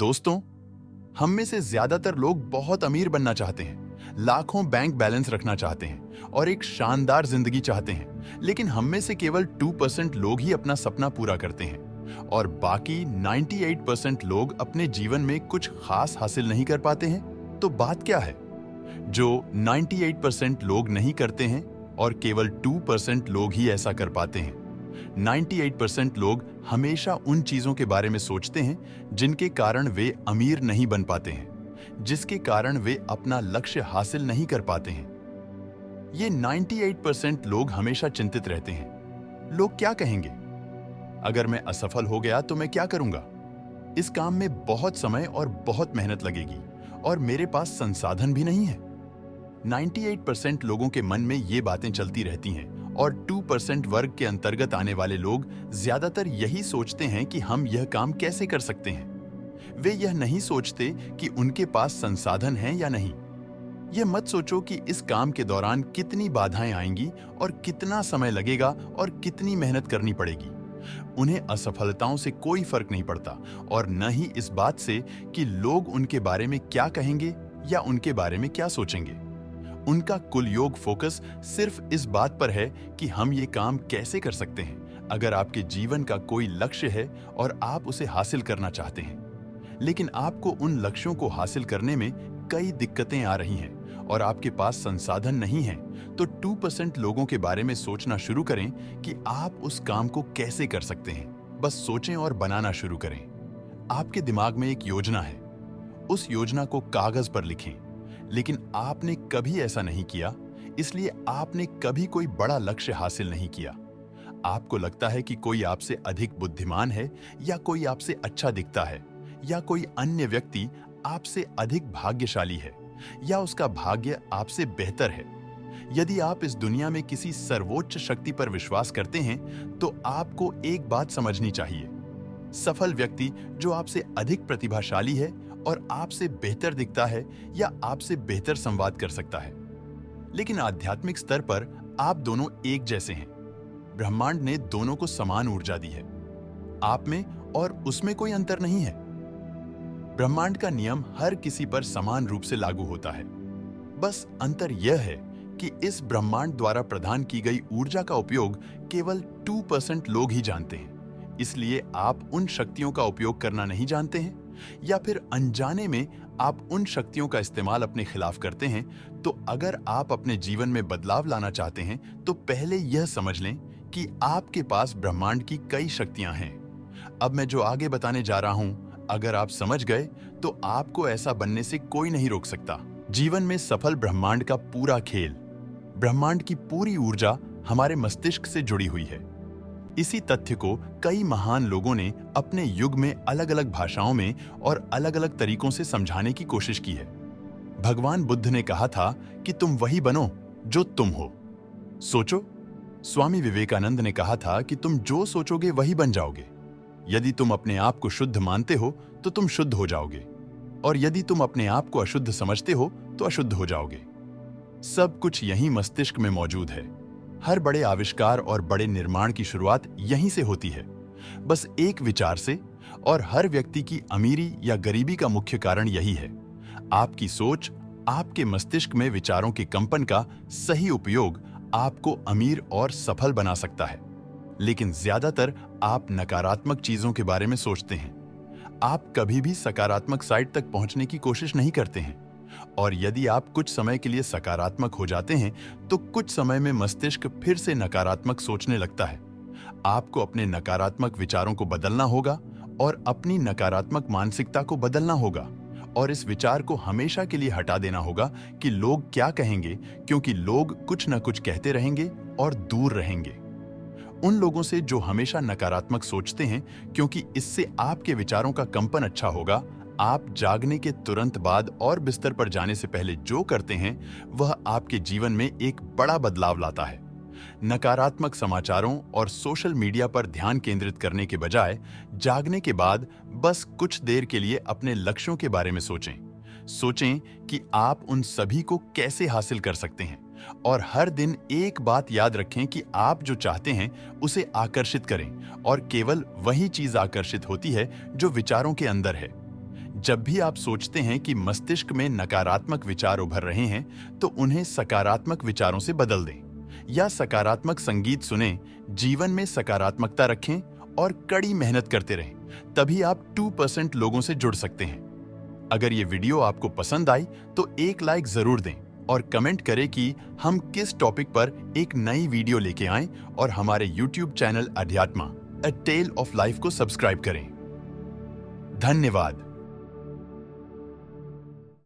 दोस्तों, हम में से ज्यादातर लोग बहुत अमीर बनना चाहते हैं, लाखों बैंक बैलेंस रखना चाहते हैं और एक शानदार जिंदगी चाहते हैं। लेकिन हम में से केवल 2% लोग ही अपना सपना पूरा करते हैं और बाकी 98% लोग अपने जीवन में कुछ खास हासिल नहीं कर पाते हैं। तो बात क्या है जो 98% लोग नहीं करते हैं और केवल 2% लोग ही ऐसा कर पाते हैं? 98% लोग हमेशा उन चीजों के बारे में सोचते हैं जिनके कारण वे अमीर नहीं बन पाते हैं, जिसके कारण वे अपना लक्ष्य हासिल नहीं कर पाते हैं। ये 98% लोग हमेशा चिंतित रहते हैं। लोग क्या कहेंगे? अगर मैं असफल हो गया तो मैं क्या करूंगा? इस काम में बहुत समय और बहुत मेहनत लगेगी और मेरे पास संसाधन भी नहीं है। 98% लोगों के मन में ये बातें चलती रहती हैं और 2% वर्ग के अंतर्गत आने वाले लोग ज्यादातर यही सोचते हैं कि हम यह काम कैसे कर सकते हैं। वे यह नहीं सोचते कि उनके पास संसाधन हैं या नहीं। यह मत सोचो कि इस काम के दौरान कितनी बाधाएं आएंगी और कितना समय लगेगा और कितनी मेहनत करनी पड़ेगी। उन्हें असफलताओं से कोई फर्क नहीं पड़ता और न ही इस बात से कि लोग उनके बारे में क्या कहेंगे या उनके बारे में क्या सोचेंगे। उनका कुल योग फोकस सिर्फ इस बात पर है कि हम ये काम कैसे कर सकते हैं। अगर आपके जीवन का कोई लक्ष्य है और आप उसे हासिल करना चाहते हैं, लेकिन आपको उन लक्ष्यों को हासिल करने में कई दिक्कतें आ रही हैं और आपके पास संसाधन नहीं है, तो 2% लोगों के बारे में सोचना शुरू करें कि आप उस काम को कैसे कर सकते हैं। बस सोचें और बनाना शुरू करें। आपके दिमाग में एक योजना है, उस योजना को कागज पर लिखें। लेकिन आपने कभी ऐसा नहीं किया, इसलिए आपने कभी कोई बड़ा लक्ष्य हासिल नहीं किया। आपको लगता है कि कोई आपसे अधिक बुद्धिमान है या कोई आपसे अच्छा दिखता है या कोई अन्य व्यक्ति आपसे अधिक भाग्यशाली है या उसका भाग्य आपसे बेहतर है। यदि आप इस दुनिया में किसी सर्वोच्च शक्ति पर विश्वास करते हैं, तो आपको एक बात समझनी चाहिए। सफल व्यक्ति जो आपसे अधिक प्रतिभाशाली है और आपसे बेहतर दिखता है या आपसे बेहतर संवाद कर सकता है। लेकिन आध्यात्मिक स्तर पर आप दोनों एक जैसे हैं। ब्रह्मांड ने दोनों को समान ऊर्जा दी है। आप में और उसमें कोई अंतर नहीं है। ब्रह्मांड का नियम हर किसी पर समान रूप से लागू होता है। बस अंतर यह है कि इस ब्रह्मांड द्वारा प्रदान की गई ऊर्जा का उपयोग केवल 2% लोग ही जानते हैं। इसलिए आप उन शक्तियों का उपयोग करना नहीं जानते हैं या फिर अनजाने में आप उन शक्तियों का इस्तेमाल अपने खिलाफ करते हैं। तो अगर आप अपने जीवन में बदलाव लाना चाहते हैं, तो पहले यह समझ लें कि आपके पास ब्रह्मांड की कई शक्तियां हैं। अब मैं जो आगे बताने जा रहा हूं, अगर आप समझ गए तो आपको ऐसा बनने से कोई नहीं रोक सकता। जीवन में सफल ब्रह्मांड का पूरा खेल, ब्रह्मांड की पूरी ऊर्जा हमारे मस्तिष्क से जुड़ी हुई है। इसी तथ्य को कई महान लोगों ने अपने युग में अलग अलग भाषाओं में और अलग अलग तरीकों से समझाने की कोशिश की है। भगवान बुद्ध ने कहा था कि तुम वही बनो जो तुम हो। सोचो, स्वामी विवेकानंद ने कहा था कि तुम जो सोचोगे वही बन जाओगे। यदि तुम अपने आप को शुद्ध मानते हो तो तुम शुद्ध हो जाओगे, और यदि तुम अपने आप को अशुद्ध समझते हो तो अशुद्ध हो जाओगे। सब कुछ यही मस्तिष्क में मौजूद है। हर बड़े आविष्कार और बड़े निर्माण की शुरुआत यहीं से होती है, बस एक विचार से। और हर व्यक्ति की अमीरी या गरीबी का मुख्य कारण यही है। आपकी सोच, आपके मस्तिष्क में विचारों के कंपन का सही उपयोग आपको अमीर और सफल बना सकता है। लेकिन ज्यादातर आप नकारात्मक चीजों के बारे में सोचते हैं। आप कभी भी सकारात्मक साइड तक पहुंचने की कोशिश नहीं करते हैं। और यदि आप कुछ समय के लिए सकारात्मक हो जाते हैं, तो कुछ समय में मस्तिष्क फिर से नकारात्मक सोचने लगता है। आपको अपने नकारात्मक विचारों को बदलना होगा और अपनी नकारात्मक मानसिकता को बदलना होगा, और इस विचार को हमेशा के लिए हटा देना होगा कि लोग क्या कहेंगे, क्योंकि लोग कुछ न कुछ कहते रहेंगे और दूर रहेंगे उन लोगों से जो हमेशा नकारात्मक सोचते हैं, क्योंकि इससे आपके विचारों का कंपन अच्छा होगा। आप जागने के तुरंत बाद और बिस्तर पर जाने से पहले जो करते हैं, वह आपके जीवन में एक बड़ा बदलाव लाता है। नकारात्मक समाचारों और सोशल मीडिया पर ध्यान केंद्रित करने के बजाय जागने के बाद बस कुछ देर के लिए अपने लक्ष्यों के बारे में सोचें। सोचें कि आप उन सभी को कैसे हासिल कर सकते हैं, और हर दिन एक बात याद रखें कि आप जो चाहते हैं उसे आकर्षित करें, और केवल वही चीज आकर्षित होती है जो विचारों के अंदर है। जब भी आप सोचते हैं कि मस्तिष्क में नकारात्मक विचार उभर रहे हैं, तो उन्हें सकारात्मक विचारों से बदल दें या सकारात्मक संगीत सुने, जीवन में सकारात्मकता रखें और कड़ी मेहनत करते रहें। तभी आप 2% लोगों से जुड़ सकते हैं। अगर ये वीडियो आपको पसंद आई तो एक लाइक जरूर दें और कमेंट करें कि हम किस टॉपिक पर एक नई वीडियो लेके आएं, और हमारे YouTube channel Adhyatma a tale of life को सब्सक्राइब करें। धन्यवाद।